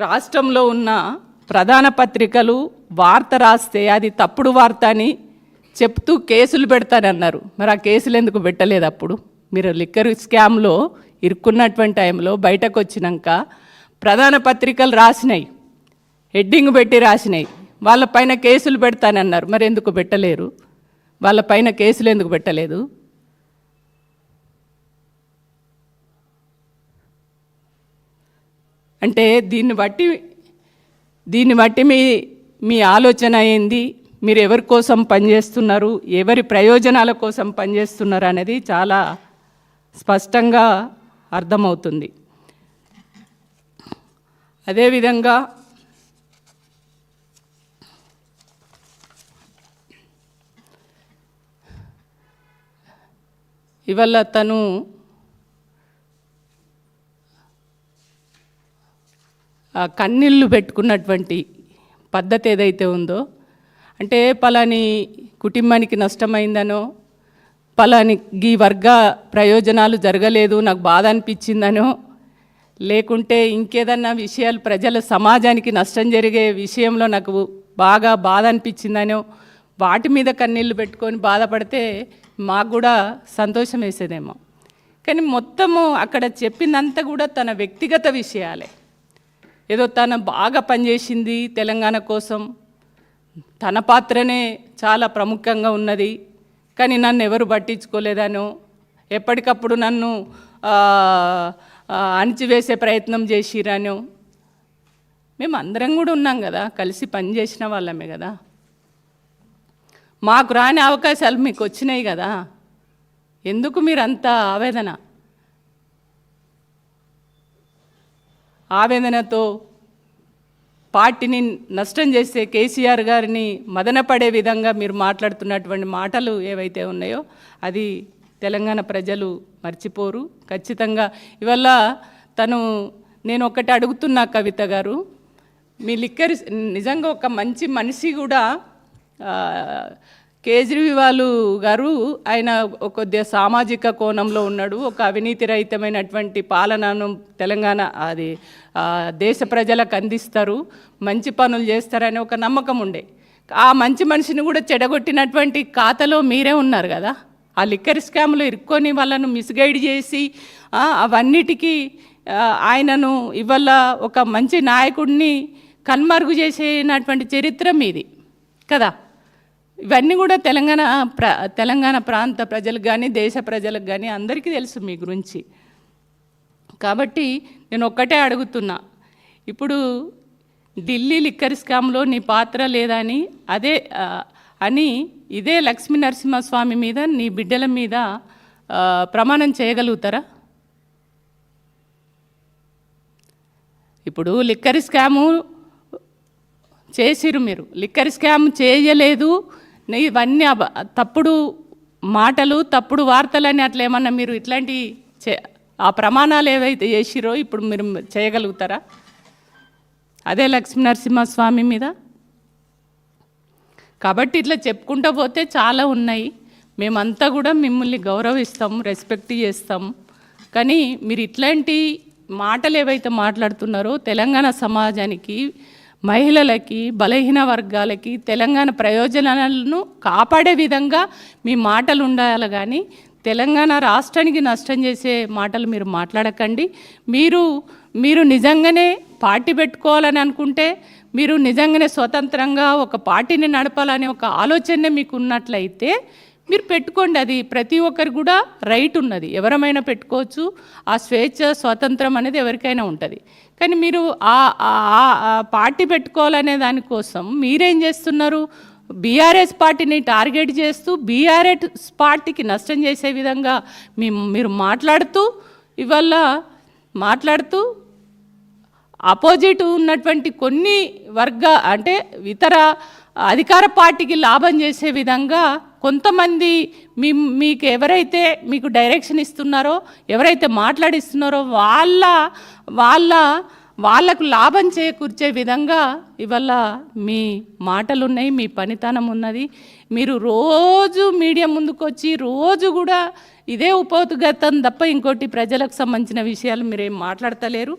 రాష్ట్రంలో ఉన్న ప్రధాన పత్రికలు వార్త రాస్తే అది తప్పుడు వార్త అని చెప్తూ కేసులు పెడతానన్నారు. మరి ఆ కేసులు ఎందుకు పెట్టలేదు? అప్పుడు మీరు లిక్కర్ స్కామ్లో ఇరుక్కున్నటువంటి టైంలో బయటకు వచ్చినాక ప్రధాన పత్రికలు రాసినాయి, హెడ్డింగ్ పెట్టి రాసినాయి, వాళ్ళపైన కేసులు పెడతానన్నారు. మరి ఎందుకు పెట్టలేరు? వాళ్ళపైన కేసులు ఎందుకు పెట్టలేదు? అంటే దీన్ని బట్టి మీ ఆలోచన ఏంది? మీరు ఎవరి కోసం పనిచేస్తున్నారు, ఎవరి ప్రయోజనాల కోసం పనిచేస్తున్నారు అనేది చాలా స్పష్టంగా అర్థమవుతుంది. అదేవిధంగా ఇవాళ తను కన్నీళ్ళు పెట్టుకున్నటువంటి పద్ధతి ఏదైతే ఉందో, అంటే పలాని కుటుంబానికి నష్టమైందనో, పలాని ఈ వర్గ ప్రయోజనాలు జరగలేదు నాకు బాధ అనిపించిందనో, లేకుంటే ఇంకేదన్నా విషయాలు ప్రజల సమాజానికి నష్టం జరిగే విషయంలో నాకు బాగా బాధ అనిపించిందనో వాటి మీద కన్నీళ్ళు పెట్టుకొని బాధపడితే మాకు కూడా సంతోషం వేసేదేమో. కానీ మొత్తము అక్కడ చెప్పిందంతా కూడా తన వ్యక్తిగత విషయాలే. ఏదో తను బాగా పనిచేసింది తెలంగాణ కోసం, తన పాత్రనే చాలా ప్రముఖంగా ఉన్నది, కానీ నన్ను ఎవరు పట్టించుకోలేదనో, ఎప్పటికప్పుడు నన్ను అణిచివేసే ప్రయత్నం చేసిరనో. మేము అందరం కూడా ఉన్నాం కదా, కలిసి పనిచేసిన వాళ్ళమే కదా. మాకు రాని అవకాశాలు మీకు వచ్చినాయి కదా, ఎందుకు మీరు అంత ఆవేదనతో పార్టీని నష్టం చేసే కేసీఆర్ గారిని మదనపడే విధంగా మీరు మాట్లాడుతున్నటువంటి మాటలు ఏవైతే ఉన్నాయో అది తెలంగాణ ప్రజలు మర్చిపోరు ఖచ్చితంగా. ఇవల్ల నేను ఒకటి అడుగుతున్నా కవిత గారు, మీ లిక్కర్ నిజంగా ఒక మంచి మనిషి కూడా, కేజ్రీవాల్ గారు ఆయన కొద్దిగా సామాజిక కోణంలో ఉన్నాడు, ఒక అవినీతి రహితమైనటువంటి పాలనను తెలంగాణ అది దేశ ప్రజలకు అందిస్తారు, మంచి పనులు చేస్తారని ఒక నమ్మకం ఉండే. ఆ మంచి మనిషిని కూడా చెడగొట్టినటువంటి ఖాతాలో మీరే ఉన్నారు కదా. ఆ లిక్కర్ స్కామ్లో ఇరుక్కొని వాళ్ళను మిస్గైడ్ చేసి అవన్నిటికీ ఆయనను ఇవాళ ఒక మంచి నాయకుడిని కన్మరుగు చేసినటువంటి చరిత్ర మీది కదా. ఇవన్నీ కూడా తెలంగాణ ప్రాంత ప్రజలకు కానీ దేశ ప్రజలకు కానీ అందరికీ తెలుసు మీ గురించి. కాబట్టి నేను ఒక్కటే అడుగుతున్నా, ఇప్పుడు ఢిల్లీ లిక్కర్ స్కామ్లో నీ పాత్ర లేదని ఇదే లక్ష్మీ నరసింహస్వామి మీద నీ బిడ్డల మీద ప్రమాణం చేయగలుగుతారా? ఇప్పుడు లిక్కర్ స్కాము చేసిరు, మీరు లిక్కర్ స్కామ్ చేయలేదు, ఇవన్నీ తప్పుడు మాటలు తప్పుడు వార్తలని అట్లా ఏమన్నా మీరు ఇట్లాంటి ఆ ప్రమాణాలు ఏవైతే చేసిరో ఇప్పుడు మీరు చేయగలుగుతారా అదే లక్ష్మీ నరసింహస్వామి మీద? కాబట్టి ఇట్లా చెప్పుకుంటూ పోతే చాలా ఉన్నాయి. మేమంతా కూడా మిమ్మల్ని గౌరవిస్తాం, రెస్పెక్ట్ చేస్తాం. కానీ మీరు ఇట్లాంటి మాటలు ఏవైతే మాట్లాడుతున్నారో తెలంగాణ సమాజానికి, మహిళలకి, బలహీన వర్గాలకి తెలంగాణ ప్రయోజనాలను కాపాడే విధంగా మీ మాటలు ఉండాలి. కానీ తెలంగాణ రాష్ట్రానికి నష్టం చేసే మాటలు మీరు మాట్లాడకండి. మీరు నిజంగానే పార్టీ పెట్టుకోవాలని అనుకుంటే, మీరు నిజంగానే స్వతంత్రంగా ఒక పార్టీని నడపాలనే ఒక ఆలోచన మీకు ఉన్నట్లయితే మీరు పెట్టుకోండి. అది ప్రతి ఒక్కరికి కూడా రైట్ ఉన్నది, ఎవరమైనా పెట్టుకోవచ్చు. ఆ స్వేచ్ఛ స్వాతంత్రం అనేది ఎవరికైనా ఉంటుంది. కానీ మీరు పార్టీ పెట్టుకోవాలనే దానికోసం మీరేం చేస్తున్నారు? బీఆర్ఎస్ పార్టీని టార్గెట్ చేస్తూ బీఆర్ఎస్ పార్టీకి నష్టం చేసే విధంగా మీరు మాట్లాడుతూ అపోజిట్ ఉన్నటువంటి కొన్ని అంటే ఇతర అధికార పార్టీకి లాభం చేసే విధంగా కొంతమంది మీకు ఎవరైతే మీకు డైరెక్షన్ ఇస్తున్నారో, ఎవరైతే మాట్లాడిస్తున్నారో వాళ్ళకు లాభం చేకూర్చే విధంగా ఇవాళ మీ మాటలు ఉన్నాయి, మీ పనితనం ఉన్నది. మీరు రోజు మీడియా ముందుకు వచ్చి రోజు కూడా ఇదే ఉపోద్ఘాతం తప్ప ఇంకోటి ప్రజలకు సంబంధించిన విషయాలు మీరేం మాట్లాడతలేరు.